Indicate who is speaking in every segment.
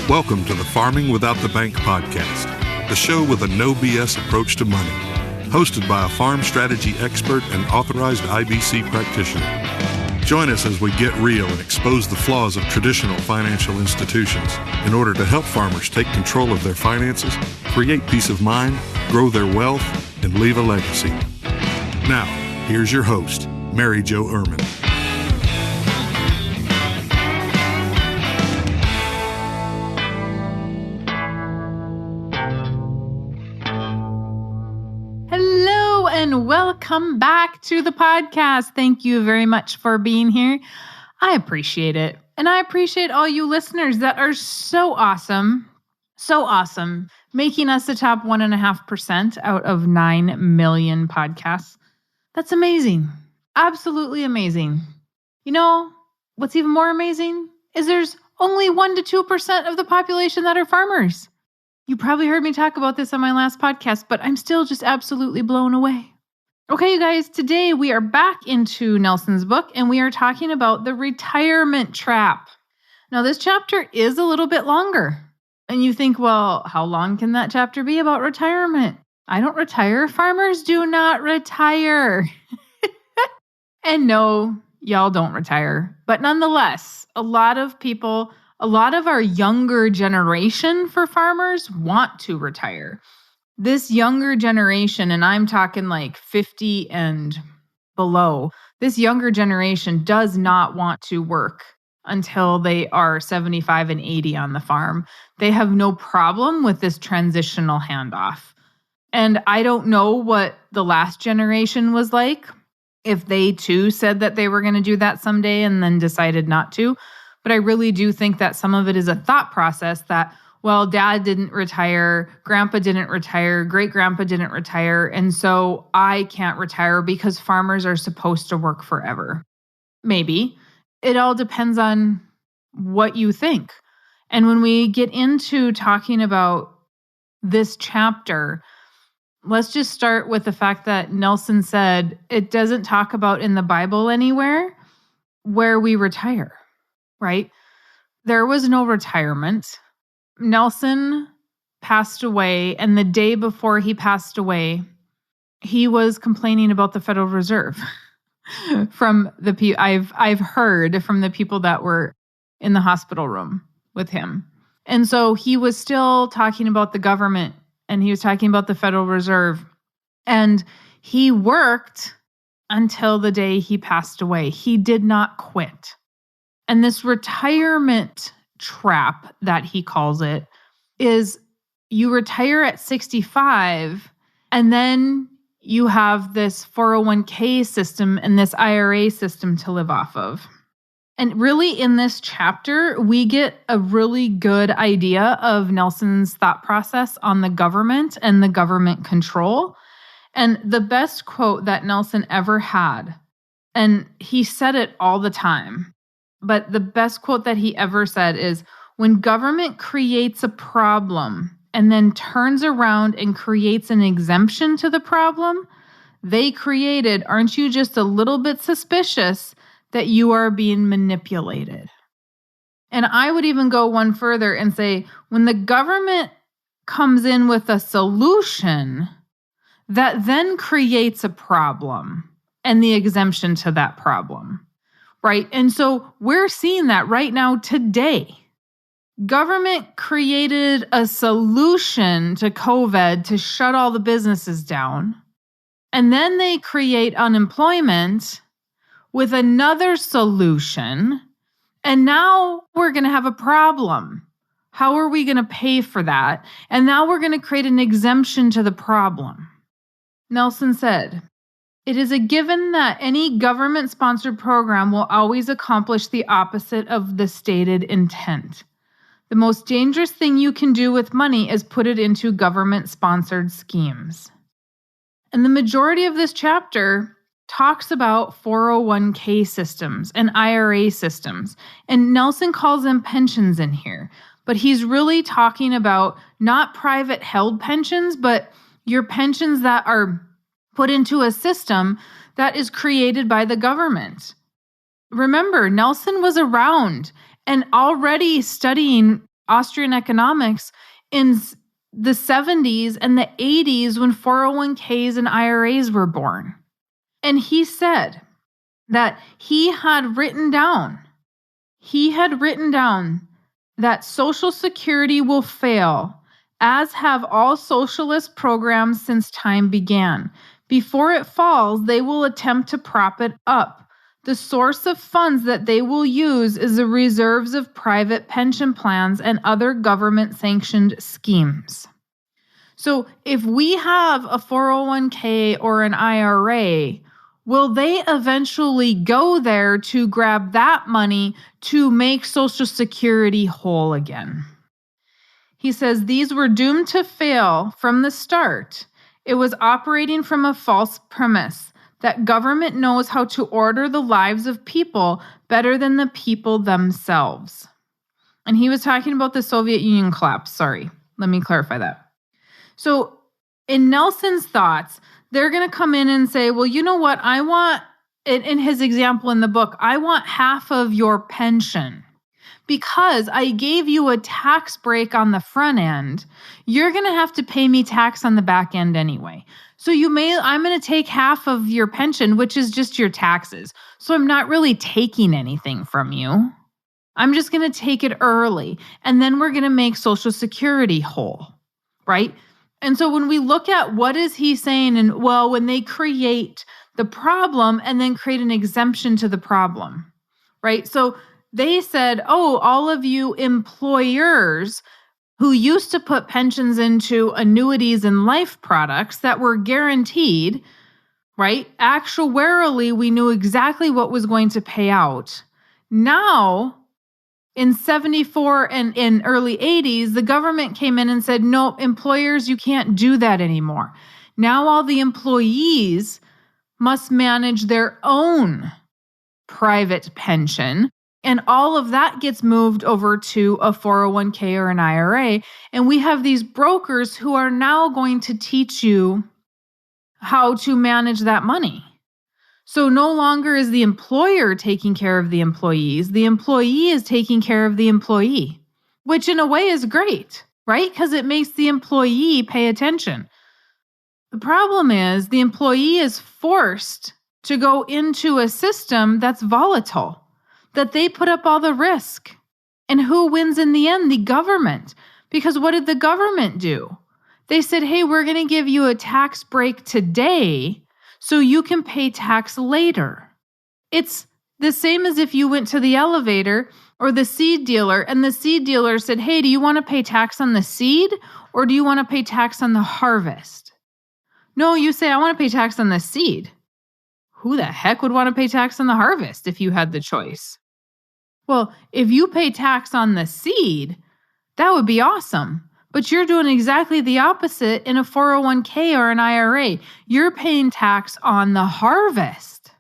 Speaker 1: Welcome to the Farming Without the Bank podcast, the show with a no BS approach to money, hosted by a farm strategy expert and authorized IBC practitioner. Join us as we get real and expose the flaws of traditional financial institutions in order to help farmers take control of their finances, create peace of mind, grow their wealth, and leave a legacy. Now, here's your host, Mary Jo Irmen.
Speaker 2: And welcome back to the podcast. Thank you very much for being here. I appreciate it. And I appreciate all you listeners that are so awesome, making us the top 1.5% out of 9 million podcasts. That's amazing. Absolutely amazing. You know, what's even more amazing is there's only 1% to 2% of the population that are farmers. You probably heard me talk about this on my last podcast, but I'm still just absolutely blown away. Okay, you guys, today we are back into Nelson's book, and we are talking about the retirement trap. Now, this chapter is a little bit longer, and you think, well, how long can that chapter be about retirement? I don't retire. Farmers do not retire. And no, y'all don't retire. But nonetheless, a lot of our younger generation for farmers want to retire. This younger generation, and I'm talking like 50 and below, this younger generation does not want to work until they are 75 and 80 on the farm. They have no problem with this transitional handoff. And I don't know what the last generation was like, if they too said that they were going to do that someday and then decided not to. But I really do think that some of it is a thought process that, well, dad didn't retire, grandpa didn't retire, great-grandpa didn't retire, and so I can't retire because farmers are supposed to work forever. Maybe. It all depends on what you think. And when we get into talking about this chapter, let's just start with the fact that Nelson said it doesn't talk about in the Bible anywhere where we retire, right? There was no retirement. Nelson passed away, and the day before he passed away, he was complaining about the Federal Reserve from the I've heard from the people that were in the hospital room with him. And so he was still talking about the government, and he was talking about the Federal Reserve, and he worked until the day he passed away. He did not quit. And this retirement trap that he calls it is you retire at 65 and then you have this 401k system and this IRA system to live off of. And really in this chapter, we get a really good idea of Nelson's thought process on the government and the government control. And the best quote that Nelson ever had, and he said it all the time, but the best quote that he ever said is, when government creates a problem and then turns around and creates an exemption to the problem they created, aren't you just a little bit suspicious that you are being manipulated? And I would even go one further and say, when the government comes in with a solution that then creates a problem and the exemption to that problem, right? And so we're seeing that right now today. Government created a solution to COVID to shut all the businesses down. And then they create unemployment with another solution. And now we're going to have a problem. How are we going to pay for that? And now we're going to create an exemption to the problem. Nelson said, "It is a given that any government-sponsored program will always accomplish the opposite of the stated intent. The most dangerous thing you can do with money is put it into government-sponsored schemes." And the majority of this chapter talks about 401k systems and IRA systems. And Nelson calls them pensions in here. But he's really talking about not private held pensions, but your pensions that are put into a system that is created by the government. Remember, Nelson was around and already studying Austrian economics in the 70s and the 80s when 401ks and IRAs were born. And he said that he had written down that Social Security will fail, as have all socialist programs since time began. Before it falls, they will attempt to prop it up. The source of funds that they will use is the reserves of private pension plans and other government-sanctioned schemes. So if we have a 401k or an IRA, will they eventually go there to grab that money to make Social Security whole again? He says these were doomed to fail from the start. It was operating from a false premise that government knows how to order the lives of people better than the people themselves. And he was talking about the Soviet Union collapse. Sorry, let me clarify that. So in Nelson's thoughts, they're going to come in and say, well, you know what? I want, in his example in the book, I want half of your pension. Because I gave you a tax break on the front end, you're going to have to pay me tax on the back end anyway. So I'm going to take half of your pension, which is just your taxes. So I'm not really taking anything from you. I'm just going to take it early. And then we're going to make Social Security whole, right? And so when we look at what is he saying, and well, when they create the problem and then create an exemption to the problem, right? So they said, oh, all of you employers who used to put pensions into annuities and life products that were guaranteed, right? Actuarially, we knew exactly what was going to pay out. Now, in 74 and in early 80s, the government came in and said, no, employers, you can't do that anymore. Now all the employees must manage their own private pension. And all of that gets moved over to a 401k or an IRA. And we have these brokers who are now going to teach you how to manage that money. So no longer is the employer taking care of the employees. The employee is taking care of the employee, which in a way is great, right? Because it makes the employee pay attention. The problem is the employee is forced to go into a system that's volatile, that they put up all the risk. And who wins in the end? The government. Because what did the government do? They said, hey, we're going to give you a tax break today so you can pay tax later. It's the same as if you went to the elevator or the seed dealer and the seed dealer said, hey, do you want to pay tax on the seed or do you want to pay tax on the harvest? No, you say, I want to pay tax on the seed. Who the heck would want to pay tax on the harvest if you had the choice? Well, if you pay tax on the seed, that would be awesome. But you're doing exactly the opposite in a 401k or an IRA. You're paying tax on the harvest.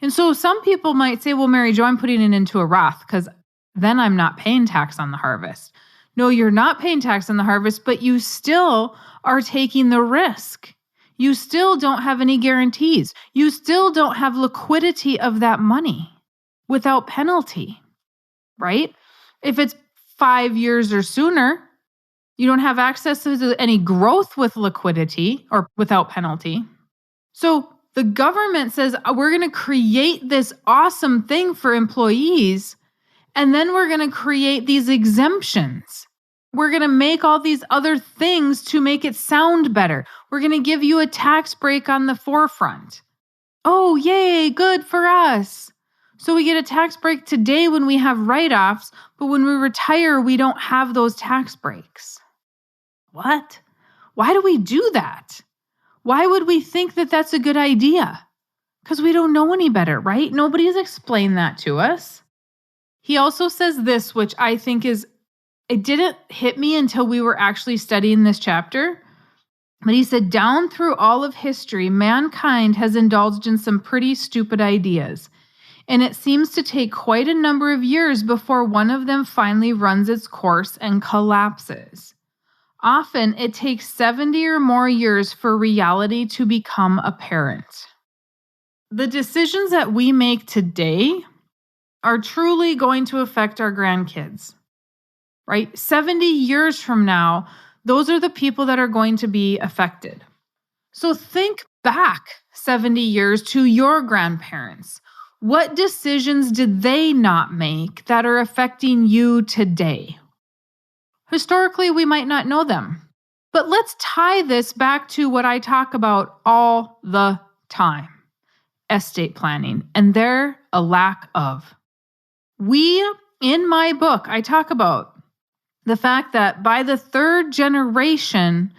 Speaker 2: And so some people might say, well, Mary Jo, I'm putting it into a Roth because then I'm not paying tax on the harvest. No, you're not paying tax on the harvest, but you still are taking the risk. You still don't have any guarantees. You still don't have liquidity of that money without penalty, right? If it's 5 years or sooner, you don't have access to any growth with liquidity or without penalty. So the government says, we're going to create this awesome thing for employees, and then we're going to create these exemptions. We're going to make all these other things to make it sound better. We're going to give you a tax break on the forefront. Oh, yay, good for us. So we get a tax break today when we have write-offs, but when we retire, we don't have those tax breaks. What? Why do we do that? Why would we think that that's a good idea? Because we don't know any better, right? Nobody has explained that to us. He also says this, which I think it didn't hit me until we were actually studying this chapter. But he said, down through all of history, mankind has indulged in some pretty stupid ideas. And it seems to take quite a number of years before one of them finally runs its course and collapses. Often, it takes 70 or more years for reality to become apparent. The decisions that we make today are truly going to affect our grandkids. right? 70 years from now, those are the people that are going to be affected. So think back 70 years to your grandparents. What decisions did they not make that are affecting you today? Historically, we might not know them. But let's tie this back to what I talk about all the time: estate planning, and there a lack of. In my book, I talk about the fact that by the third generation,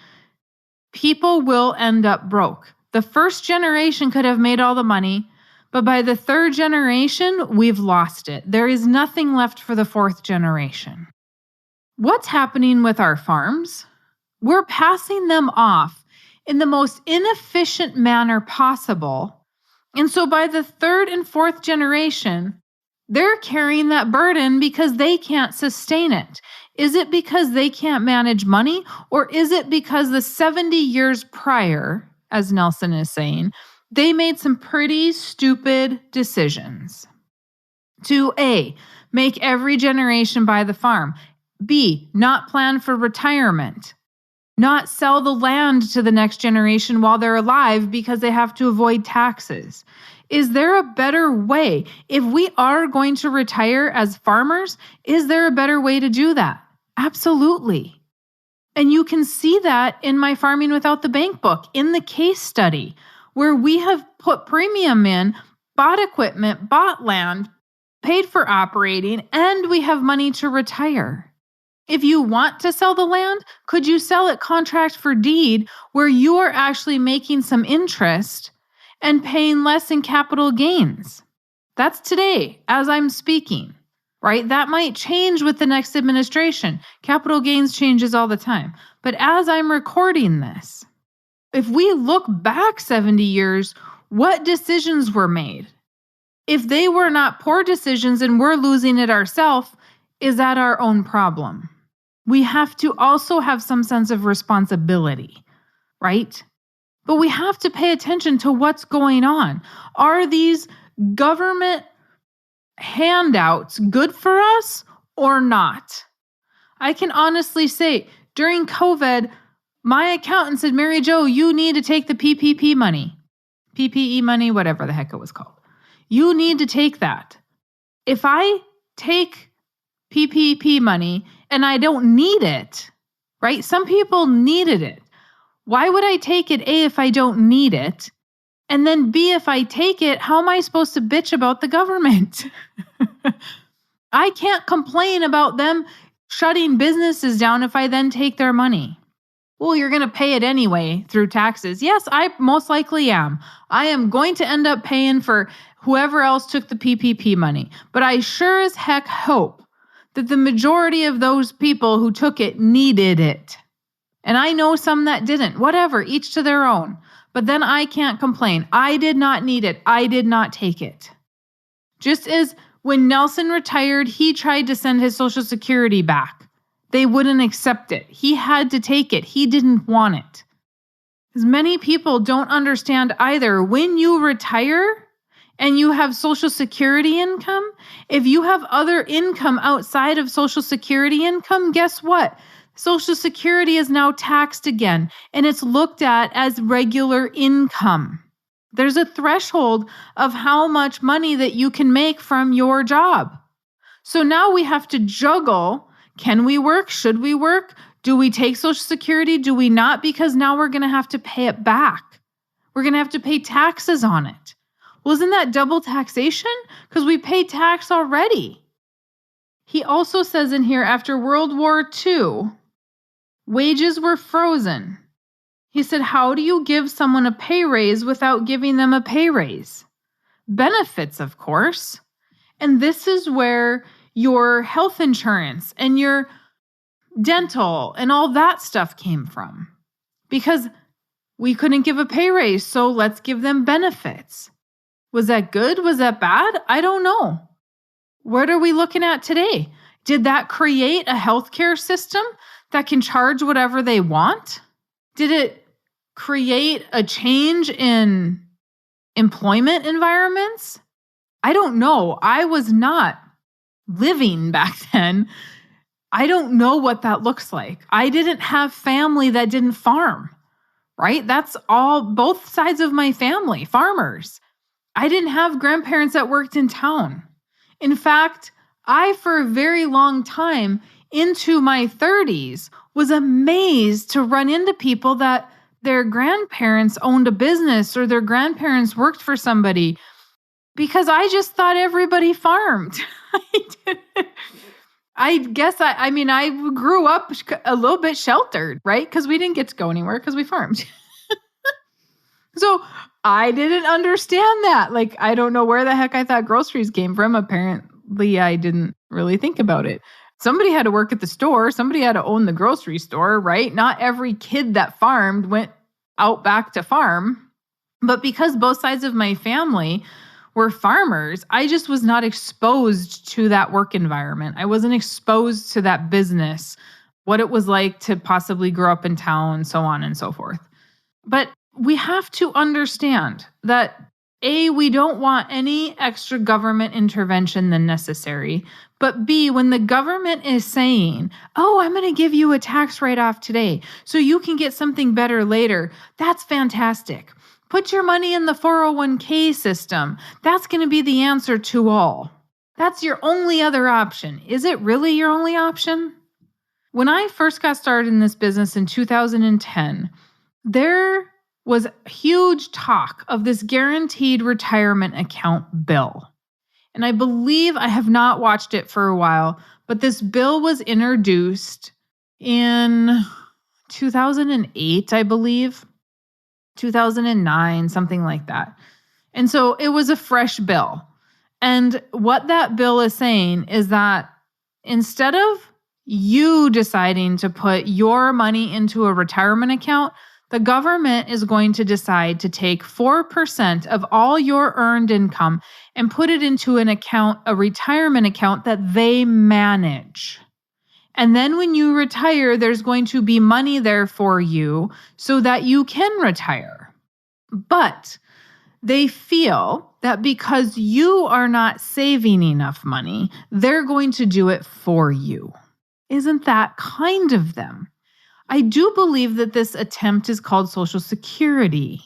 Speaker 2: people will end up broke. The first generation could have made all the money, but by the third generation, we've lost it. There is nothing left for the fourth generation. What's happening with our farms? We're passing them off in the most inefficient manner possible. And so by the third and fourth generation, they're carrying that burden because they can't sustain it. Is it because they can't manage money, or is it because the 70 years prior, as Nelson is saying, they made some pretty stupid decisions? To A, make every generation buy the farm. B, not plan for retirement. Not sell the land to the next generation while they're alive because they have to avoid taxes. Is there a better way? If we are going to retire as farmers, is there a better way to do that? Absolutely. And you can see that in my Farming Without the Bank book, in the case study, where we have put premium in, bought equipment, bought land, paid for operating, and we have money to retire. If you want to sell the land, could you sell it contract for deed where you are actually making some interest and paying less in capital gains? That's today, as I'm speaking, right? That might change with the next administration. Capital gains changes all the time. But as I'm recording this, if we look back 70 years, what decisions were made? If they were not poor decisions and we're losing it ourselves, is that our own problem? We have to also have some sense of responsibility, right? But we have to pay attention to what's going on. Are these government handouts good for us or not? I can honestly say, during COVID, my accountant said, Mary Jo, you need to take the PPP money, whatever the heck it was called. You need to take that. If I take PPP money and I don't need it, right? Some people needed it. Why would I take it, A, if I don't need it? And then B, if I take it, how am I supposed to bitch about the government? I can't complain about them shutting businesses down if I then take their money. Well, you're going to pay it anyway through taxes. Yes, I most likely am. I am going to end up paying for whoever else took the PPP money. But I sure as heck hope that the majority of those people who took it needed it. And I know some that didn't. Whatever, each to their own. But then I can't complain. I did not need it. I did not take it. Just as when Nelson retired, he tried to send his Social Security back. They wouldn't accept it. He had to take it. He didn't want it. Because many people don't understand either. When you retire and you have Social Security income, if you have other income outside of Social Security income, guess what? Social Security is now taxed again, and it's looked at as regular income. There's a threshold of how much money that you can make from your job. So now we have to juggle. Can we work? Should we work? Do we take Social Security? Do we not? Because now we're going to have to pay it back. We're going to have to pay taxes on it. Well, isn't that double taxation? Because we pay tax already. He also says in here, after World War II, wages were frozen. He said, how do you give someone a pay raise without giving them a pay raise? Benefits, of course. And this is where your health insurance and your dental and all that stuff came from. Because we couldn't give a pay raise, so let's give them benefits. Was that good? Was that bad? I don't know. What are we looking at today? Did that create a healthcare system that can charge whatever they want? Did it create a change in employment environments? I don't know. I was not living back then. I don't know what that looks like. I didn't have family that didn't farm, right? That's all, both sides of my family, farmers. I didn't have grandparents that worked in town. In fact, I, for a very long time, into my 30s, was amazed to run into people that their grandparents owned a business or their grandparents worked for somebody, because I just thought everybody farmed. I guess I grew up a little bit sheltered, right? Because we didn't get to go anywhere because we farmed. So I didn't understand that. Like, I don't know where the heck I thought groceries came from. Apparently, I didn't really think about it. Somebody had to work at the store. Somebody had to own the grocery store, right? Not every kid that farmed went out back to farm. But because both sides of my family were farmers, I just was not exposed to that work environment. I wasn't exposed to that business, what it was like to possibly grow up in town, so on and so forth. But we have to understand that A, we don't want any extra government intervention than necessary. But B, when the government is saying, oh, I'm going to give you a tax write-off today so you can get something better later, that's fantastic. Put your money in the 401k system. That's going to be the answer to all. That's your only other option. Is it really your only option? When I first got started in this business in 2010, there was huge talk of this guaranteed retirement account bill. And I believe, I have not watched it for a while, but this bill was introduced in 2008, I believe, 2009, something like that. And so it was a fresh bill. And what that bill is saying is that instead of you deciding to put your money into a retirement account, the government is going to decide to take 4% of all your earned income and put it into an account, a retirement account that they manage. And then when you retire, there's going to be money there for you so that you can retire. But they feel that because you are not saving enough money, they're going to do it for you. Isn't that kind of them? I do believe that this attempt is called Social Security,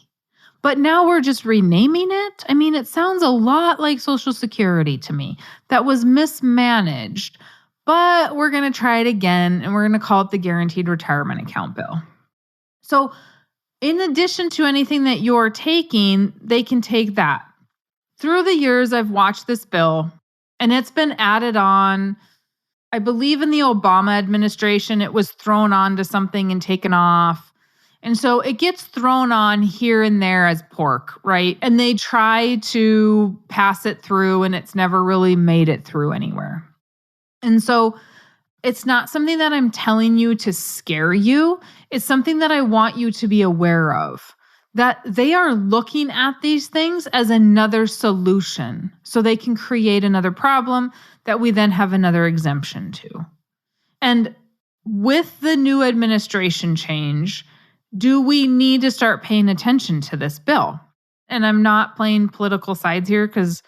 Speaker 2: but now we're just renaming it. I mean, it sounds a lot like Social Security to me. That was mismanaged, but we're going to try it again, and we're going to call it the Guaranteed Retirement Account Bill. So in addition to anything that you're taking, they can take that. Through the years, I've watched this bill, and it's been added on. I believe in the Obama administration, it was thrown on to something and taken off. And so it gets thrown on here and there as pork, right? And they try to pass it through, and it's never really made it through anywhere. And so it's not something that I'm telling you to scare you. It's something that I want you to be aware of, that they are looking at these things as another solution so they can create another problem that we then have another exemption to. And with the new administration change, do we need to start paying attention to this bill? And I'm not playing political sides here because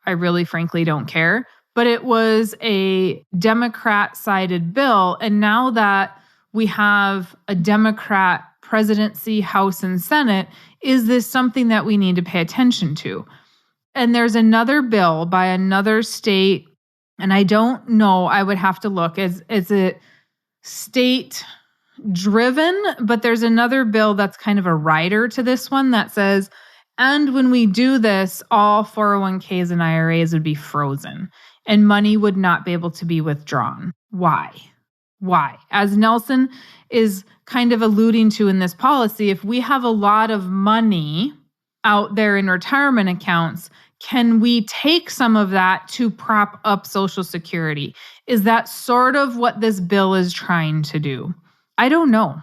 Speaker 2: I really frankly don't care, but it was a Democrat-sided bill. And now that we have a Democrat presidency, House, and Senate, is this something that we need to pay attention to? And there's another bill by another state, and I don't know, I would have to look. Is it state-driven? But there's another bill that's kind of a rider to this one that says, and when we do this, all 401ks and IRAs would be frozen, and money would not be able to be withdrawn. Why? As Nelson is kind of alluding to in this policy, if we have a lot of money out there in retirement accounts, can we take some of that to prop up Social Security? Is that sort of what this bill is trying to do? I don't know.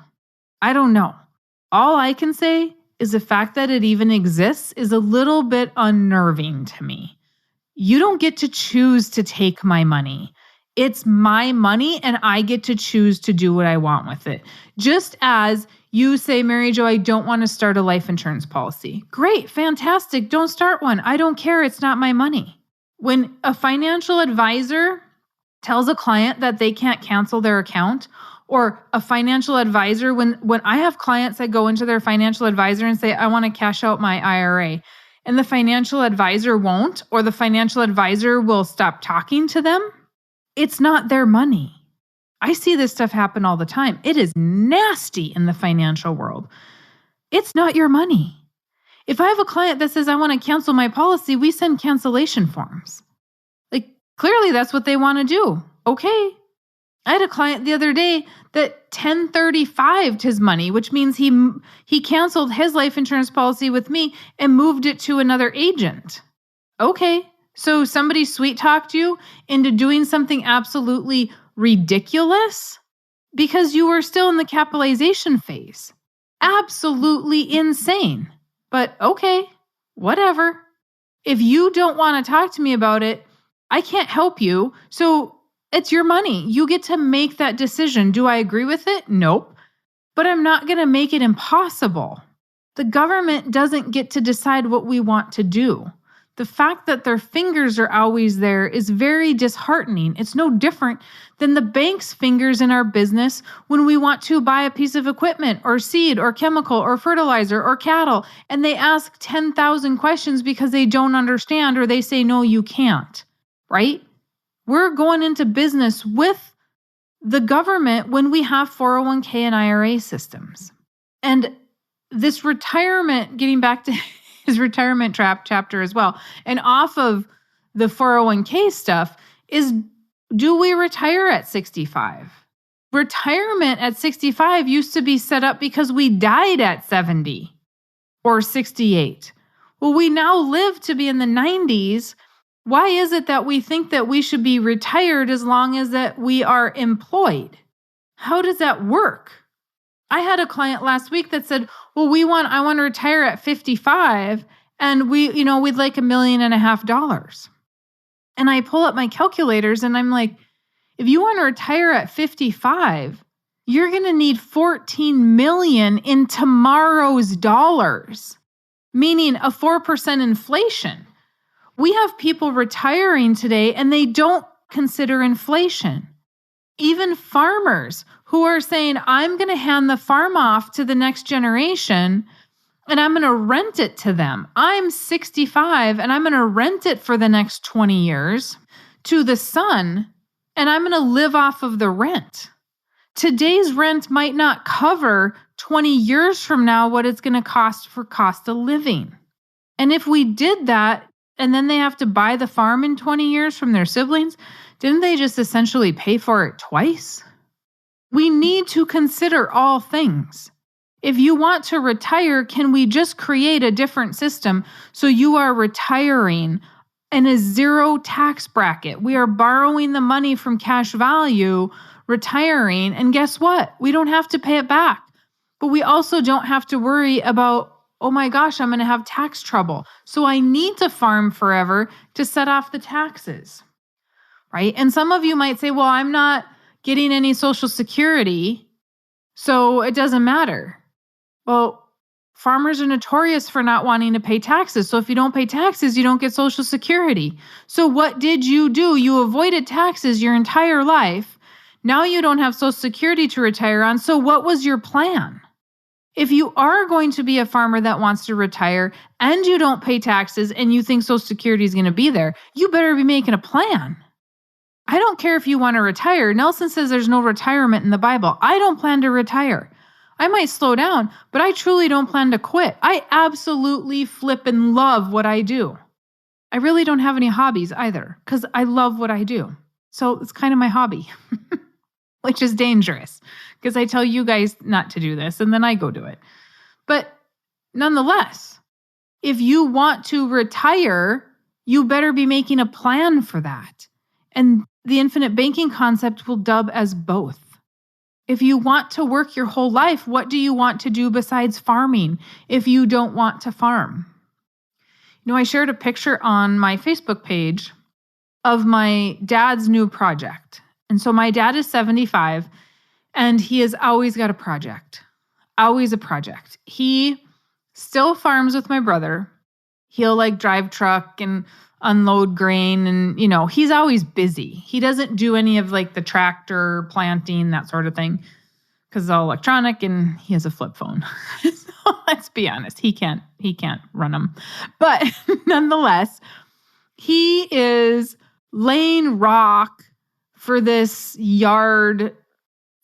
Speaker 2: All I can say is the fact that it even exists is a little bit unnerving to me. You don't get to choose to take my money. It's my money, and I get to choose to do what I want with it. Just as you say, Mary Jo, I don't want to start a life insurance policy. Great, fantastic. Don't start one. I don't care. It's not my money. When a financial advisor tells a client that they can't cancel their account, or a financial advisor, when I have clients that go into their financial advisor and say, I want to cash out my IRA, and the financial advisor won't, or the financial advisor will stop talking to them, it's not their money. I see this stuff happen all the time. It is nasty in the financial world. It's not your money. If I have a client that says, I want to cancel my policy, we send cancellation forms. Like, clearly that's what they want to do. Okay. I had a client the other day that 1035'd his money, which means he canceled his life insurance policy with me and moved it to another agent. Okay. So somebody sweet talked you into doing something absolutely ridiculous because you were still in the capitalization phase. Absolutely insane. But okay, whatever. If you don't want to talk to me about it, I can't help you. So it's your money. You get to make that decision. Do I agree with it? Nope. But I'm not going to make it impossible. The government doesn't get to decide what we want to do. The fact that their fingers are always there is very disheartening. It's no different than the bank's fingers in our business when we want to buy a piece of equipment or seed or chemical or fertilizer or cattle, and they ask 10,000 questions because they don't understand or they say, no, you can't, right? We're going into business with the government when we have 401k and IRA systems. And this retirement, getting back to his retirement chapter as well, and off of the 401k stuff, is, do we retire at 65? Retirement at 65 used to be set up because we died at 70 or 68. Well, we now live to be in the 90s. Why is it that we think that we should be retired as long as that we are employed? How does that work? I had a client last week that said, well, I want to retire at 55 and we'd like $1.5 million. And I pull up my calculators and I'm like, if you want to retire at 55, you're going to need 14 million in tomorrow's dollars, meaning a 4% inflation. We have people retiring today and they don't consider inflation. Even farmers who are saying, I'm going to hand the farm off to the next generation and I'm going to rent it to them. I'm 65 and I'm going to rent it for the next 20 years to the son, and I'm going to live off of the rent. Today's rent might not cover 20 years from now what it's going to cost for cost of living. And if we did that, and then they have to buy the farm in 20 years from their siblings, didn't they just essentially pay for it twice? We need to consider all things. If you want to retire, can we just create a different system so you are retiring in a zero tax bracket? We are borrowing the money from cash value, retiring, and guess what? We don't have to pay it back. But we also don't have to worry about, oh my gosh, I'm going to have tax trouble. So I need to farm forever to set off the taxes, right? And some of you might say, well, I'm not getting any Social Security, so it doesn't matter. Well, farmers are notorious for not wanting to pay taxes. So if you don't pay taxes, you don't get Social Security. So what did you do? You avoided taxes your entire life. Now you don't have Social Security to retire on. So what was your plan? If you are going to be a farmer that wants to retire and you don't pay taxes and you think Social Security is going to be there, you better be making a plan. I don't care if you want to retire. Nelson says there's no retirement in the Bible. I don't plan to retire. I might slow down, but I truly don't plan to quit. I absolutely flip and love what I do. I really don't have any hobbies either because I love what I do. So it's kind of my hobby, which is dangerous because I tell you guys not to do this and then I go do it. But nonetheless, if you want to retire, you better be making a plan for that. And the infinite banking concept will dub as both. If you want to work your whole life, what do you want to do besides farming if you don't want to farm? You know, I shared a picture on my Facebook page of my dad's new project. And so my dad is 75 and he has always got a project, always a project. He still farms with my brother. He'll drive truck and unload grain. And, he's always busy. He doesn't do any of like the tractor planting, that sort of thing, because it's all electronic and he has a flip phone. So let's be honest, he can't run them. But nonetheless, he is laying rock for this yard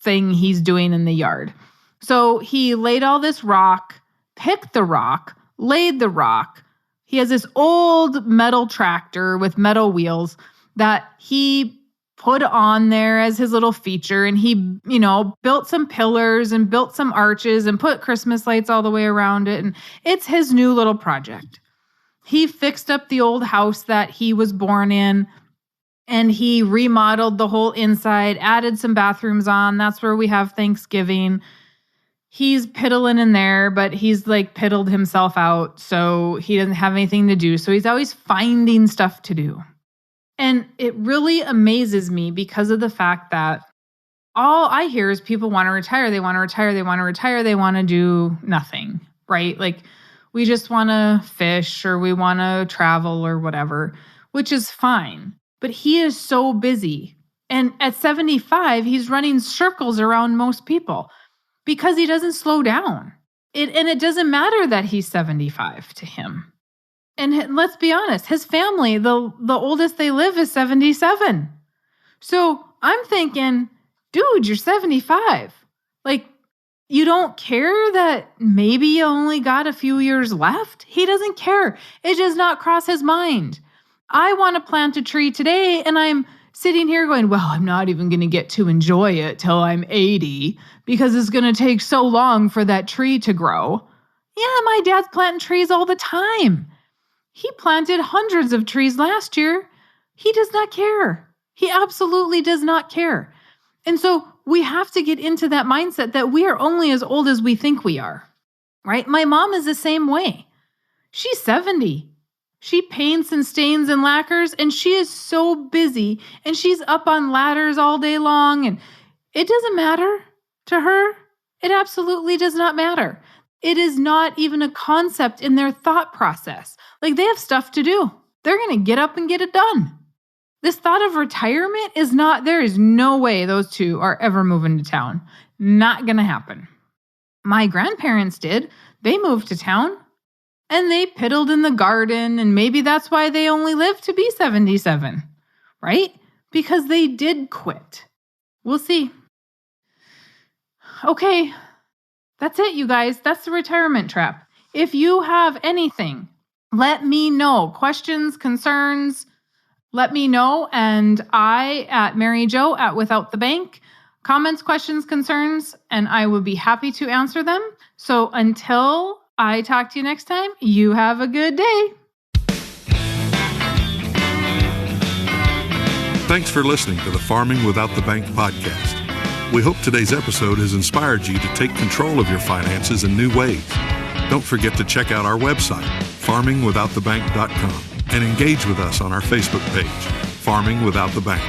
Speaker 2: thing he's doing in the yard. So he laid all this rock, picked the rock, laid the rock. He has this old metal tractor with metal wheels that he put on there as his little feature. And he, built some pillars and built some arches and put Christmas lights all the way around it. And it's his new little project. He fixed up the old house that he was born in, and he remodeled the whole inside, added some bathrooms on. That's where we have Thanksgiving. He's piddling in there, but he's like piddled himself out, so he doesn't have anything to do. So he's always finding stuff to do. And it really amazes me because of the fact that all I hear is people want to retire. They want to retire. They want to retire. They want to do nothing, right? Like we just want to fish or we want to travel or whatever, which is fine. But he is so busy. And at 75, he's running circles around most people because he doesn't slow down. And it doesn't matter that he's 75 to him. And let's be honest, his family, the oldest they live is 77. So I'm thinking, dude, you're 75. Like, you don't care that maybe you only got a few years left? He doesn't care. It does not cross his mind. I want to plant a tree today, and I'm sitting here going, well, I'm not even going to get to enjoy it till I'm 80 because it's going to take so long for that tree to grow. Yeah, my dad's planting trees all the time. He planted hundreds of trees last year. He does not care. He absolutely does not care. And so we have to get into that mindset that we are only as old as we think we are, right? My mom is the same way. She's 70. She paints and stains and lacquers, and she is so busy, and she's up on ladders all day long, and it doesn't matter to her. It absolutely does not matter. It is not even a concept in their thought process. Like, they have stuff to do. They're going to get up and get it done. This thought of retirement is not, there is no way those two are ever moving to town. Not going to happen. My grandparents did. They moved to town and they piddled in the garden, and maybe that's why they only lived to be 77, right? Because they did quit. We'll see. Okay, that's it, you guys. That's the retirement trap. If you have anything, let me know. Questions, concerns, let me know. And I at Mary Jo at Without the Bank. Comments, questions, concerns, and I will be happy to answer them. So until I talk to you next time, you have a good day.
Speaker 1: Thanks for listening to the Farming Without the Bank podcast. We hope today's episode has inspired you to take control of your finances in new ways. Don't forget to check out our website, farmingwithoutthebank.com, and engage with us on our Facebook page, Farming Without the Bank.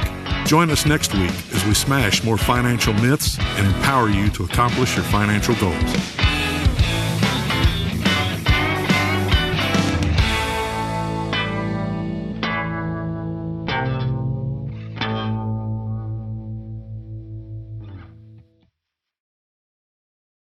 Speaker 1: Join us next week as we smash more financial myths and empower you to accomplish your financial goals.